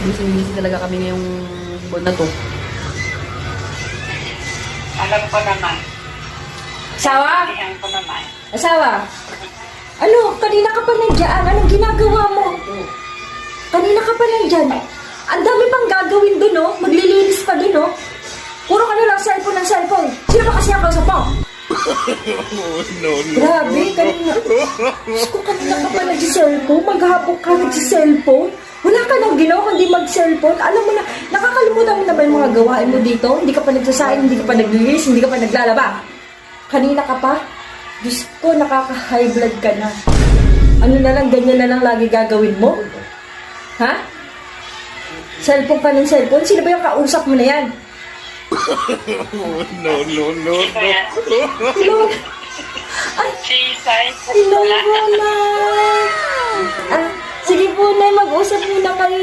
Busy talaga kami ngayong buwan na to. Alam ko naman. Asawa? Alam ko naman. Asawa? Ano? Kanina ka pa nandiyan. Anong ginagawa mo? Kanina ka pa nandiyan. Ang dami pang gagawin dun, oh. Maglilinis pa dun, oh. Puro ka na lang cellphone ng cellphone. Sino ba kasi ang kausap mo? No. Grabe, kanina. Diyos ko, kanina ka pa nag-cellphone. Maghapon ka nag-cellphone. Wala ka nang ginawa kundi mag-cellphone. Alam mo na, nakakalimutan mo na ba yung mga gawain mo dito? Hindi ka pa nagsasayin, hindi ka pa naglilis, hindi ka pa naglalaba. Kanina ka pa? Diyos ko, nakaka-high blood ka na. Ano na lang, ganyan na lang lagi gagawin mo? Ha? Cellphone ka ng cellphone? Sino ba yung kausap mo na yan? No. Ito yan. Hello? Ay, Chisay. hello po, Nay. Ah, sige po, Nay, mag-usap muna kayo.